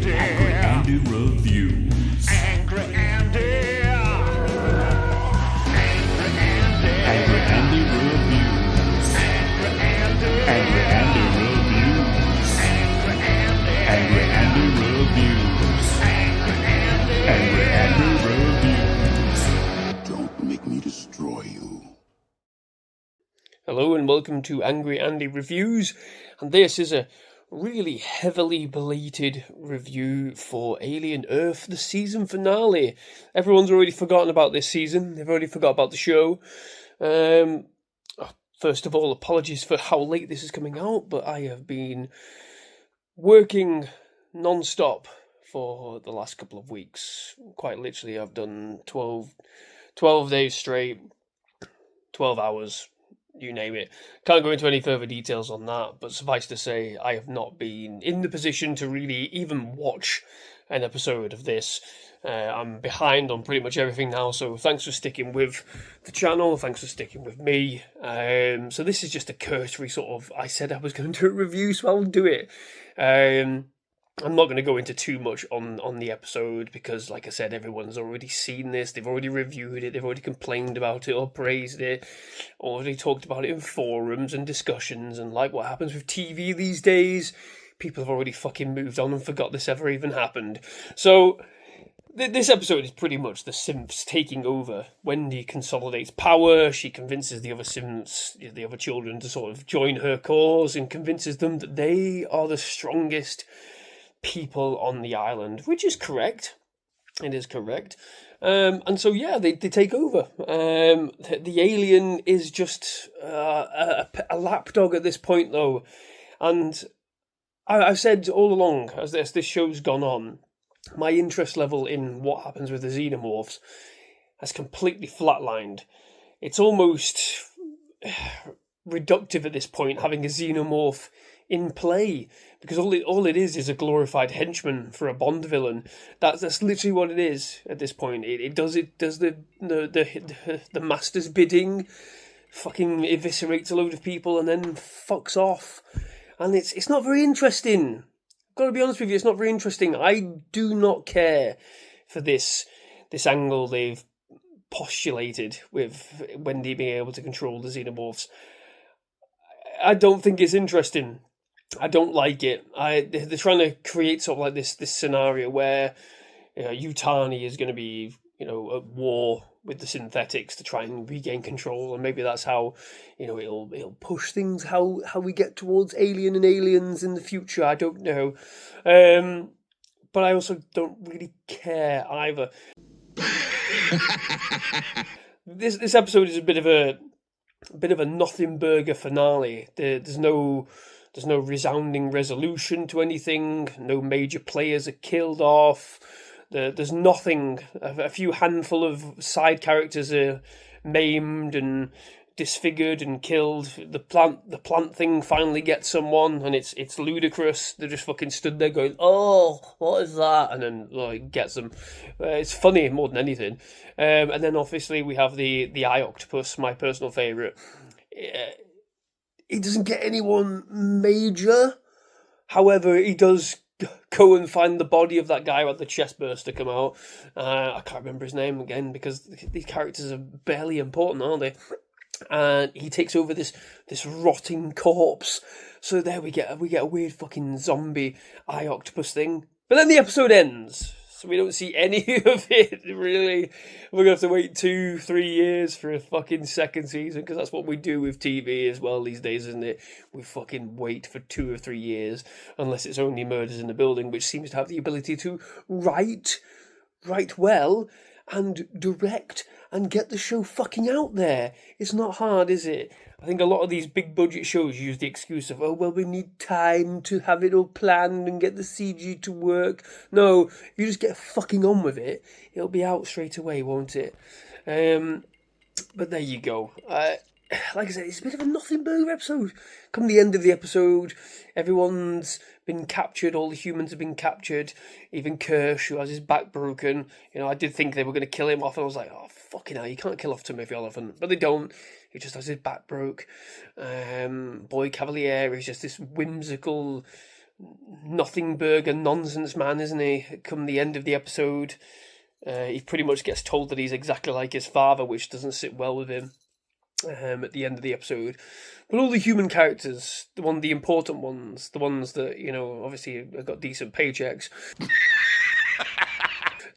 Angry Andy Reviews. Angry Andy. Angry Andy Reviews. Angry Andy Reviews. Angry Andy Reviews. Angry Andy Reviews. Don't make me destroy you. Hello and welcome to Angry Andy Reviews, and this is a really heavily belated review for Alien Earth, the season finale. Everyone's already forgotten about this season, they've already forgot about the show. First of all, apologies for how late this is coming out, but I have been working non-stop for the last couple of weeks. Quite literally, I've done 12 days straight, 12 hours, you name it. Can't go into any further details on that, but suffice to say, I have not been in the position to really even watch an episode of this. I'm behind on pretty much everything now, so thanks for sticking with the channel, thanks for sticking with me. So this is just a cursory sort of, I said I was going to do a review, so I'll do it. I'm not going to go into too much on the episode because, like I said, everyone's already seen this, they've already reviewed it, they've already complained about it or praised it, already talked about it in forums and discussions, and like what happens with TV these days, people have already fucking moved on and forgot this ever even happened. So this episode is pretty much the Simps taking over. Wendy consolidates power, she convinces the other Simps, the other children, to sort of join her cause and convinces them that they are the strongest people on the island, which is correct. It is correct. And so, yeah, they take over. The alien is just a lapdog at this point, though. And I've said all along, as this show's gone on, my interest level in what happens with the xenomorphs has completely flatlined. It's almost reductive at this point, having a xenomorph in play, because all it is a glorified henchman for a Bond villain. That's literally what it is at this point. It does the master's bidding, fucking eviscerates a load of people, and then fucks off. And it's not very interesting. I've got to be honest with you, it's not very interesting. I do not care for this angle they've postulated with Wendy being able to control the xenomorphs. I don't think it's interesting. I don't like it. They're trying to create sort of like this scenario where Yutani is going to be, at war with the synthetics to try and regain control, and maybe that's how, it'll push things, how we get towards Alien and aliens in the future. I don't know, but I also don't really care either. This episode is a bit of a nothing burger finale. There's no resounding resolution to anything. No major players are killed off. There's nothing. A few handful of side characters are maimed and disfigured and killed. The plant thing finally gets someone, and it's ludicrous. They just fucking stood there going, "Oh, what is that?" and then gets them. It's funny more than anything. And then obviously we have the eye octopus, my personal favourite. He doesn't get anyone major. However, he does go and find the body of that guy who had the chest burster come out. I can't remember his name again because these characters are barely important, aren't they? And he takes over this rotting corpse. So there we get a weird fucking zombie eye octopus thing. But then the episode ends. So we don't see any of it, really. We're going to have to wait 2-3 years for a fucking second season, because that's what we do with TV as well these days, isn't it? We fucking wait for 2 or 3 years, unless it's Only Murders in the Building, which seems to have the ability to write well and direct and get the show fucking out there. It's not hard, is it? I think a lot of these big budget shows use the excuse of, we need time to have it all planned and get the CG to work. No, if you just get fucking on with it, it'll be out straight away, won't it? But there you go. Like I said, it's a bit of a nothing burger episode. Come the end of the episode, everyone's been captured, all the humans have been captured, even Kirsch, who has his back broken. I did think they were going to kill him off, and I was like, oh, fucking hell, you can't kill off Timothy Oliphant. But they don't. He just has his back broke. Boy Cavalier is just this whimsical nothing burger nonsense man, isn't he? Come the end of the episode, he pretty much gets told that he's exactly like his father, which doesn't sit well with him at the end of the episode. But all the human characters, the important ones, the ones that, obviously have got decent paychecks,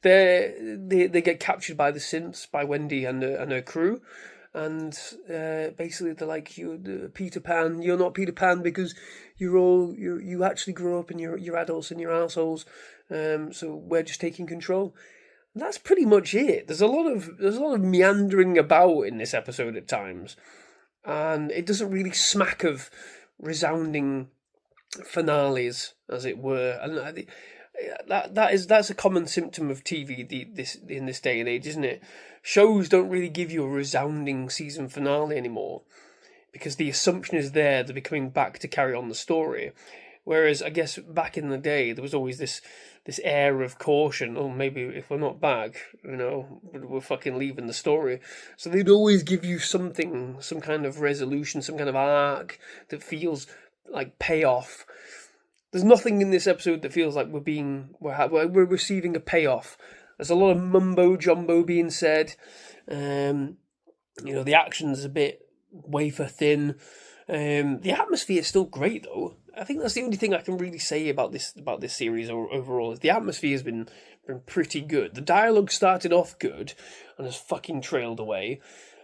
they get captured by the synths, by Wendy and her crew. And basically they're like, you Peter Pan, you're not Peter Pan because you actually grow up and you're adults and you're assholes. So we're just taking control. And that's pretty much it. There's a lot of meandering about in this episode at times, and it doesn't really smack of resounding finales, as it were. And that's a common symptom of TV in this day and age, isn't it? Shows don't really give you a resounding season finale anymore, because the assumption is they're coming back to carry on the story. Whereas I guess back in the day there was always this air of caution. Oh, maybe if we're not back, we're fucking leaving the story. So they'd always give you something, some kind of resolution, some kind of arc that feels like payoff. There's nothing in this episode that feels like we're receiving a payoff. There's a lot of mumbo jumbo being said. The action's a bit wafer thin. The atmosphere is still great though. I think that's the only thing I can really say about this series overall. Is the atmosphere has been pretty good. The dialogue started off good and has fucking trailed away.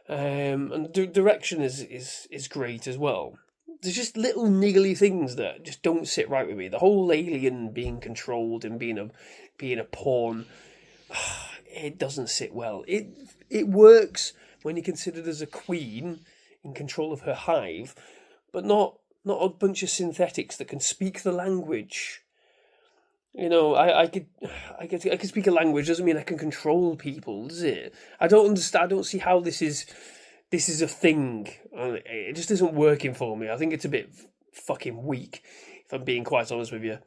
And the direction is great as well. There's just little niggly things that just don't sit right with me. The whole alien being controlled and being a pawn, it doesn't sit well. It works when you're considered as a queen in control of her hive, but not a bunch of synthetics that can speak the language. I could speak a language doesn't mean I can control people, does it? I don't understand. I don't see how this is a thing. It just isn't working for me. I think it's a bit fucking weak, if I'm being quite honest with you.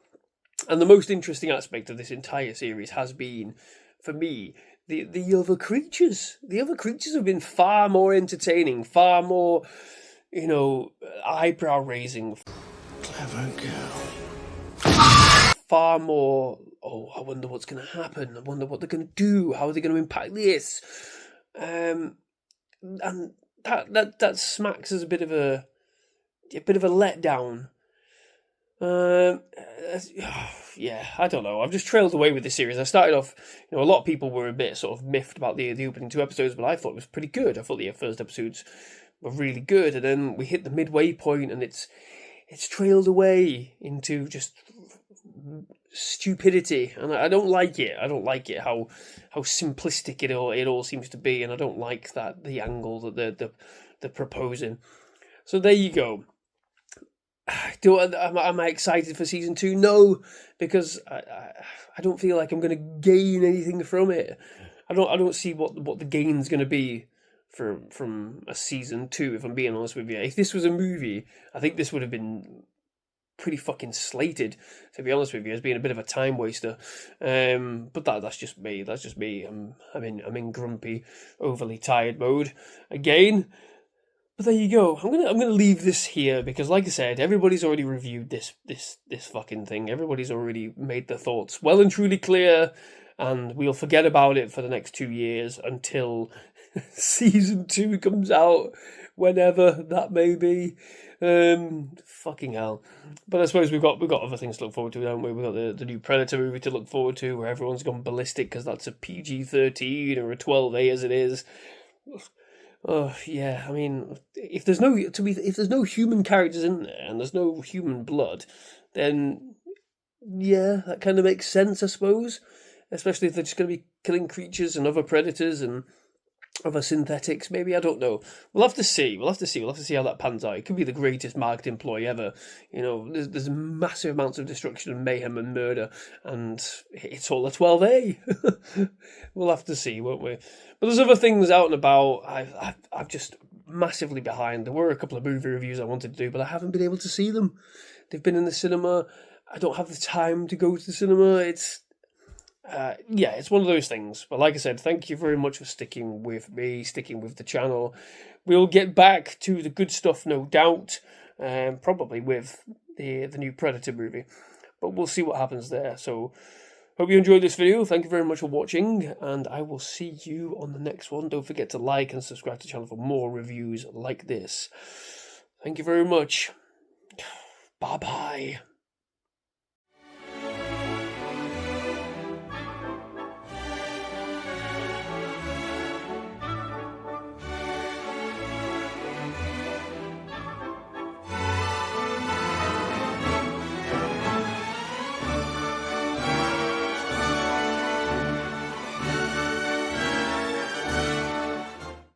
And the most interesting aspect of this entire series has been, for me, the other creatures. The other creatures have been far more entertaining, far more, eyebrow-raising. Clever girl. Far more, I wonder what's going to happen. I wonder what they're going to do. How are they going to impact this? And that smacks as a bit of a letdown. Yeah, I don't know. I've just trailed away with this series. I started off, a lot of people were a bit sort of miffed about the opening 2 episodes, but I thought it was pretty good. I thought the first episodes were really good, and then we hit the midway point, and it's trailed away into just stupidity, and I don't like it. I don't like it how simplistic it all seems to be, and I don't like that the angle that they're proposing. So there you go. Am I excited for season 2? No, because I don't feel like I'm going to gain anything from it. I don't see what the gain's going to be from a season 2. If I'm being honest with you, if this was a movie, I think this would have been pretty fucking slated, to be honest with you, as being a bit of a time waster. But that's just me. That's just me. I'm in grumpy, overly tired mode again. But there you go. I'm gonna leave this here because, like I said, everybody's already reviewed this fucking thing. Everybody's already made their thoughts well and truly clear, and we'll forget about it for the next 2 years until season 2 comes out, whenever that may be. Fucking hell. But I suppose we've got other things to look forward to, haven't we? We've got the new Predator movie to look forward to, where everyone's gone ballistic because that's a PG-13 or a 12A as it is. Oh yeah, I mean, if there's no human characters in there and there's no human blood, then yeah, that kind of makes sense, I suppose. Especially if they're just going to be killing creatures and other predators and other synthetics. Maybe, I don't know. We'll have to see. We'll have to see how that pans out. It could be the greatest marketing ploy ever. There's massive amounts of destruction and mayhem and murder, and it's all a 12A. We'll have to see, won't we? But there's other things out and about. I'm just massively behind. There were a couple of movie reviews I wanted to do, but I haven't been able to see them. They've been in the cinema. I don't have the time to go to the cinema. It's one of those things. But like I said, thank you very much for sticking with me, sticking with the channel. We'll get back to the good stuff, no doubt. probably with the new Predator movie. But we'll see what happens there. So, hope you enjoyed this video. Thank you very much for watching, and I will see you on the next one. Don't forget to like and subscribe to the channel for more reviews like this. Thank you very much. Bye-bye.